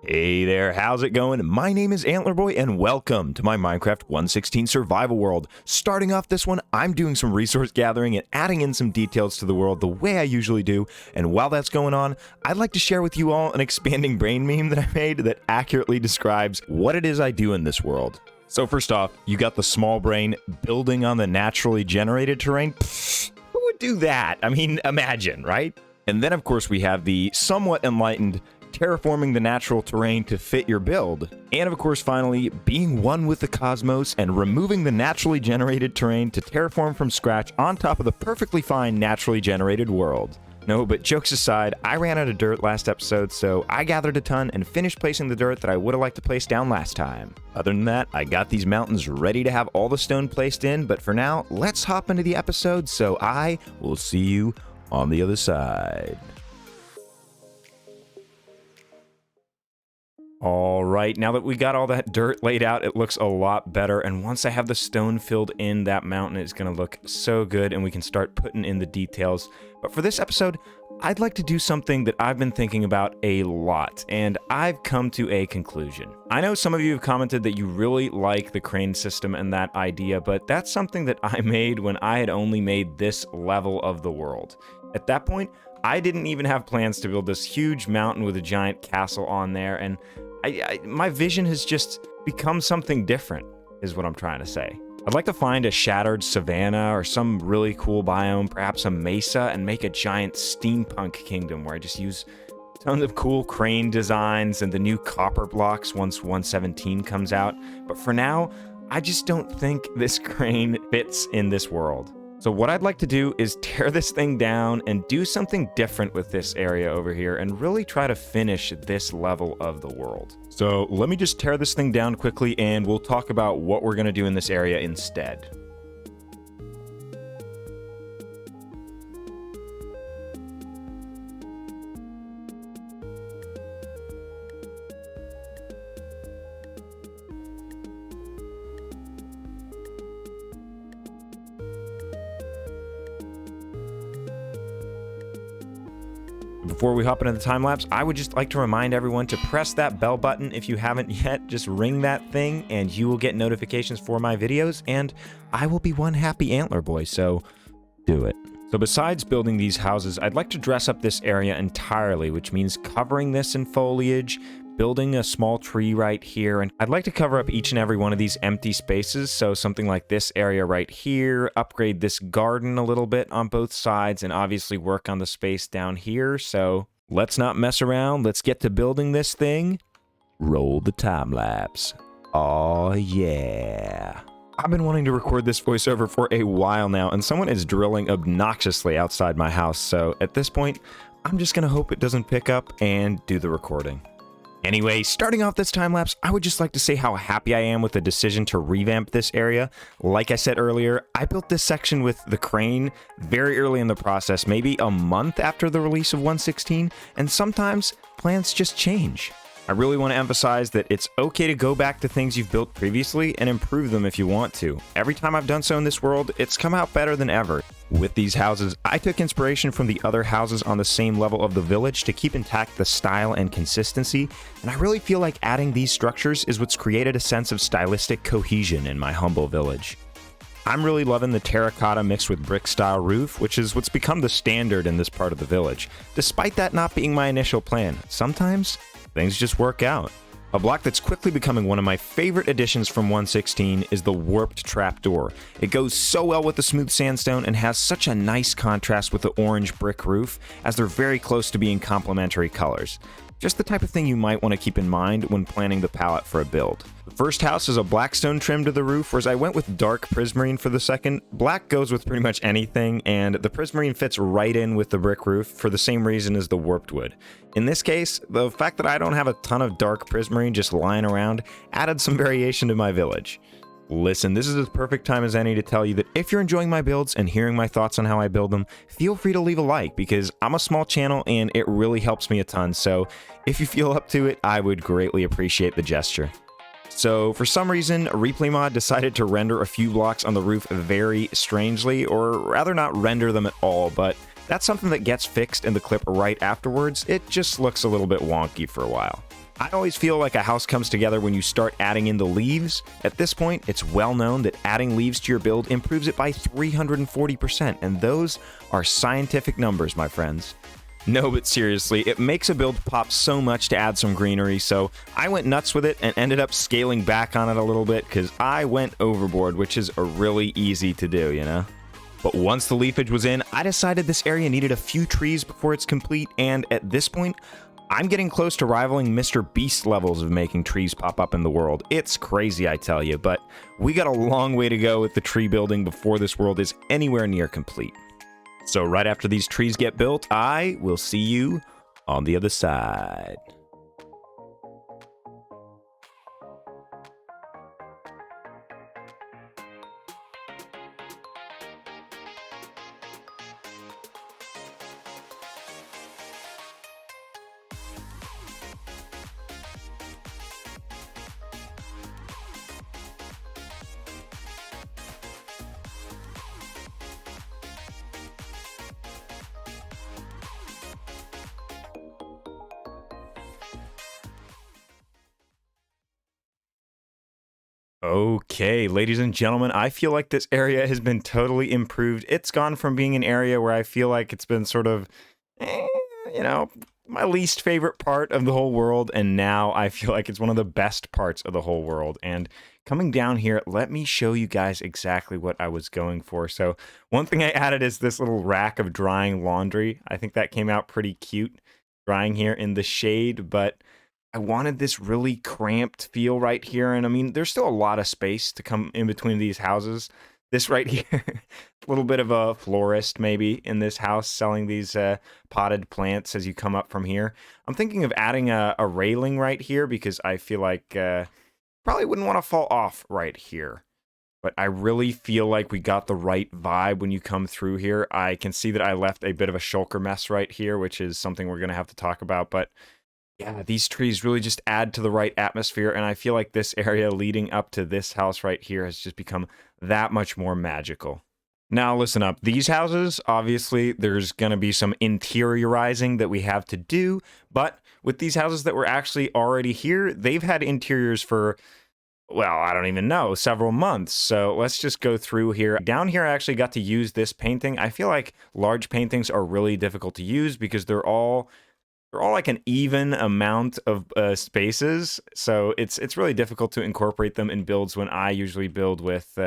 Hey there, how's it going? My name is Antlerboy and welcome to my Minecraft 1.16 survival world. Starting off this one, I'm doing some resource gathering and adding in some details to the world the way I usually do. And while that's going on, I'd like to share with you all an expanding brain meme that I made that accurately describes what it is I do in this world. So first off, you got the small brain building on the naturally generated terrain. Who would do that? I mean, imagine, right? And then of course we have the somewhat enlightened terraforming the natural terrain to fit your build. And of course, finally, being one with the cosmos and removing the naturally generated terrain to terraform from scratch on top of the perfectly fine naturally generated world. No, but jokes aside, I ran out of dirt last episode, so I gathered a ton and finished placing the dirt that I would have liked to place down last time. Other than that, I got these mountains ready to have all the stone placed in, but for now, let's hop into the episode, so I will see you on the other side. All right, now that we got all that dirt laid out, it looks a lot better. And once I have the stone filled in, that mountain is going to look so good and we can start putting in the details. But for this episode, I'd like to do something that I've been thinking about a lot, and I've come to a conclusion. I know some of you have commented that you really like the crane system and that idea, but that's something that I made when I had only made this level of the world. At that point, I didn't even have plans to build this huge mountain with a giant castle on there, and my vision has just become something different, is what I'm trying to say. I'd like to find a shattered savanna or some really cool biome, perhaps a mesa, and make a giant steampunk kingdom where I just use tons of cool crane designs and the new copper blocks once 1.17 comes out. But for now, I just don't think this crane fits in this world. So what I'd like to do is tear this thing down and do something different with this area over here and really try to finish this level of the world. So let me just tear this thing down quickly and we'll talk about what we're going to do in this area instead. Before we hop into the time lapse, I would just like to remind everyone to press that bell button if you haven't yet. Just ring that thing and you will get notifications for my videos, and I will be one happy antler boy, so do it. So besides building these houses, I'd like to dress up this area entirely, which means covering this in foliage, building a small tree right here, and I'd like to cover up each and every one of these empty spaces, so something like this area right here, upgrade this garden a little bit on both sides, and obviously work on the space down here. So let's not mess around, let's get to building this thing. Roll the time lapse. Oh yeah. I've been wanting to record this voiceover for a while now, and someone is drilling obnoxiously outside my house, so at this point, I'm just gonna hope it doesn't pick up and do the recording. Anyway, starting off this time-lapse, I would just like to say how happy I am with the decision to revamp this area. Like I said earlier, I built this section with the crane very early in the process, maybe a month after the release of 1.16, and sometimes plans just change. I really want to emphasize that it's okay to go back to things you've built previously and improve them if you want to. Every time I've done so in this world, it's come out better than ever. With these houses, I took inspiration from the other houses on the same level of the village to keep intact the style and consistency, and I really feel like adding these structures is what's created a sense of stylistic cohesion in my humble village. I'm really loving the terracotta mixed with brick style roof, which is what's become the standard in this part of the village. Despite that not being my initial plan, sometimes things just work out. A block that's quickly becoming one of my favorite additions from 1.16 is the warped trapdoor. It goes so well with the smooth sandstone and has such a nice contrast with the orange brick roof, as they're very close to being complementary colors. Just the type of thing you might want to keep in mind when planning the palette for a build. The first house is a blackstone trim to the roof, whereas I went with dark prismarine for the second. Black goes with pretty much anything, and the prismarine fits right in with the brick roof for the same reason as the warped wood. In this case, the fact that I don't have a ton of dark prismarine just lying around added some variation to my village. Listen, this is as perfect time as any to tell you that if you're enjoying my builds and hearing my thoughts on how I build them, feel free to leave a like, because I'm a small channel and it really helps me a ton, so if you feel up to it, I would greatly appreciate the gesture. So for some reason, ReplayMod decided to render a few blocks on the roof very strangely, or rather not render them at all, but that's something that gets fixed in the clip right afterwards. It just looks a little bit wonky for a while. I always feel like a house comes together when you start adding in the leaves. At this point, it's well known that adding leaves to your build improves it by 340%, and those are scientific numbers, my friends. No, but seriously, it makes a build pop so much to add some greenery, so I went nuts with it and ended up scaling back on it a little bit because I went overboard, which is a really easy to do, you know? But once the leafage was in, I decided this area needed a few trees before it's complete, and at this point, I'm getting close to rivaling Mr. Beast levels of making trees pop up in the world. It's crazy, I tell you, but we got a long way to go with the tree building before this world is anywhere near complete. So right after these trees get built, I will see you on the other side. Okay, ladies and gentlemen, I feel like this area has been totally improved. It's gone from being an area where I feel like it's been sort of, you know, my least favorite part of the whole world, and now I feel like it's one of the best parts of the whole world. And coming down here, let me show you guys exactly what I was going for. So one thing I added is this little rack of drying laundry. I think that came out pretty cute, drying here in the shade, but I wanted this really cramped feel right here. And I mean, there's still a lot of space to come in between these houses. This right here, a little bit of a florist maybe in this house selling these potted plants as you come up from here. I'm thinking of adding a railing right here because I feel like probably wouldn't want to fall off right here. But I really feel like we got the right vibe when you come through here. I can see that I left a bit of a shulker mess right here, which is something we're going to have to talk about. But yeah, these trees really just add to the right atmosphere, and I feel like this area leading up to this house right here has just become that much more magical. Now listen up, these houses, obviously there's going to be some interiorizing that we have to do, but with these houses that were actually already here, they've had interiors for, well, I don't even know, several months. So let's just go through here. Down here, I actually got to use this painting. I feel like large paintings are really difficult to use because they're all like an even amount of spaces, so it's really difficult to incorporate them in builds when I usually build with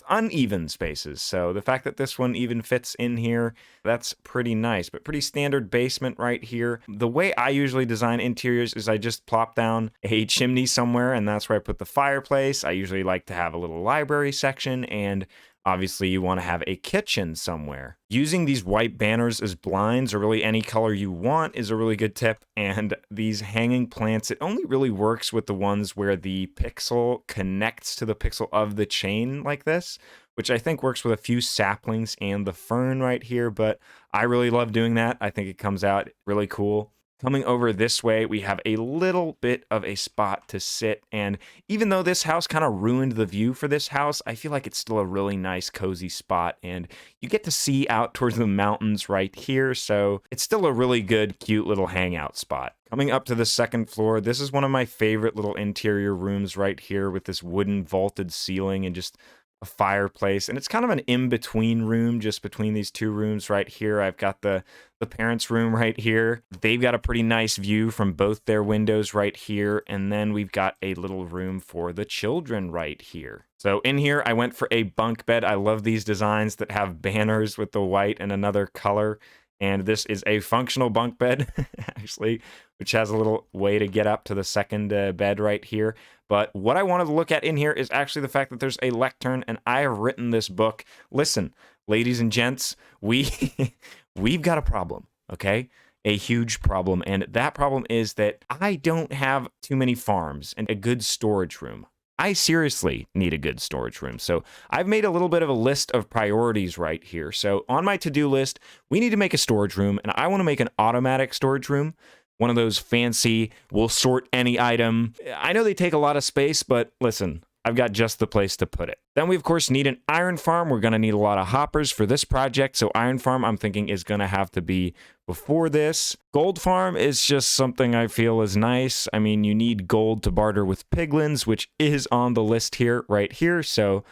uneven spaces. So the fact that this one even fits in here, that's pretty nice, but pretty standard basement right here. The way I usually design interiors is I just plop down a chimney somewhere, and that's where I put the fireplace. I usually like to have a little library section, and obviously, you want to have a kitchen somewhere. Using these white banners as blinds, or really any color you want, is a really good tip. And these hanging plants, it only really works with the ones where the pixel connects to the pixel of the chain like this, which I think works with a few saplings and the fern right here. But I really love doing that. I think it comes out really cool. Coming over this way, we have a little bit of a spot to sit, and even though this house kind of ruined the view for this house, I feel like it's still a really nice, cozy spot, and you get to see out towards the mountains right here, so it's still a really good, cute little hangout spot. Coming up to the second floor, this is one of my favorite little interior rooms right here with this wooden vaulted ceiling and just a fireplace, and it's kind of an in-between room just between these two rooms right here. I've got the parents' room right here. They've got a pretty nice view from both their windows right here, and then we've got a little room for the children right here. So in here, I went for a bunk bed. I love these designs that have banners with the white and another color, and this is a functional bunk bed, actually, which has a little way to get up to the second bed right here. But what I wanted to look at in here is actually the fact that there's a lectern, and I have written this book. Listen, ladies and gents, we've got a problem, okay? A huge problem, and that problem is that I don't have too many farms and a good storage room. I seriously need a good storage room. So I've made a little bit of a list of priorities right here. So on my to-do list, we need to make a storage room, and I want to make an automatic storage room. One of those fancy, will sort any item. I know they take a lot of space, but listen, I've got just the place to put it. Then we, of course, need an iron farm. We're going to need a lot of hoppers for this project. So iron farm, I'm thinking, is going to have to be before this. Gold farm is just something I feel is nice. I mean, you need gold to barter with piglins, which is on the list here, right here. So,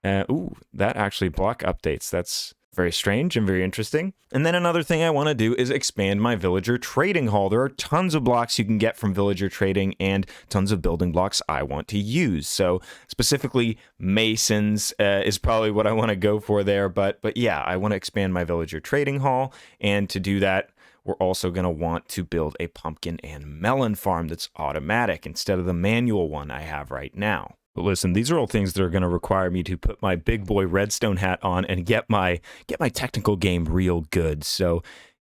ooh, that actually block updates. That's very strange and very interesting. And then another thing I want to do is expand my villager trading hall. There are tons of blocks you can get from villager trading and tons of building blocks I want to use. So specifically masons is probably what I want to go for there. But yeah, I want to expand my villager trading hall. And to do that, we're also going to want to build a pumpkin and melon farm that's automatic instead of the manual one I have right now. But listen, these are all things that are going to require me to put my big boy redstone hat on and get my technical game real good. So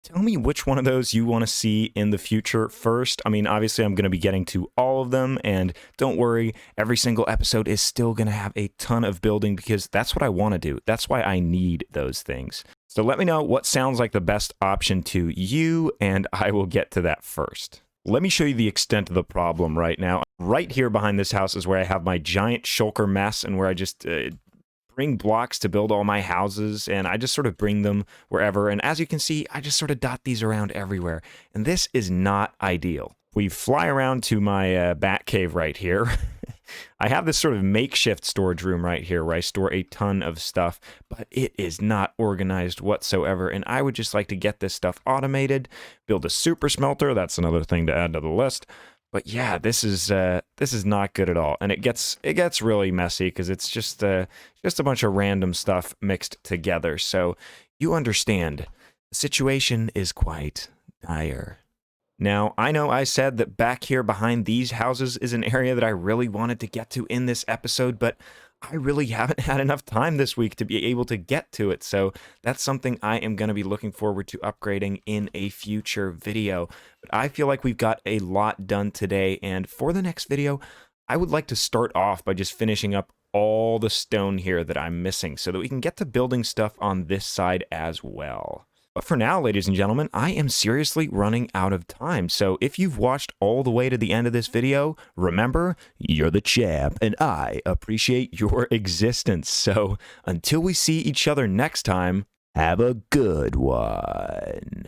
tell me which one of those you want to see in the future first. I mean, obviously, I'm going to be getting to all of them. And don't worry, every single episode is still going to have a ton of building because that's what I want to do. That's why I need those things. So let me know what sounds like the best option to you, and I will get to that first. Let me show you the extent of the problem right now. Right here behind this house is where I have my giant shulker mess and where I just bring blocks to build all my houses, and I just sort of bring them wherever. And as you can see, I just sort of dot these around everywhere. And this is not ideal. We fly around to my bat cave right here. I have this sort of makeshift storage room right here where I store a ton of stuff, but it is not organized whatsoever, and I would just like to get this stuff automated, build a super smelter. That's another thing to add to the list. But yeah, this is not good at all, and it gets really messy because it's just a bunch of random stuff mixed together. So you understand, the situation is quite dire. Now, I know I said that back here behind these houses is an area that I really wanted to get to in this episode, but I really haven't had enough time this week to be able to get to it. So that's something I am going to be looking forward to upgrading in a future video. But I feel like we've got a lot done today. And for the next video, I would like to start off by just finishing up all the stone here that I'm missing so that we can get to building stuff on this side as well. But for now, ladies and gentlemen, I am seriously running out of time. So if you've watched all the way to the end of this video, remember, you're the champ, and I appreciate your existence. So until we see each other next time, have a good one.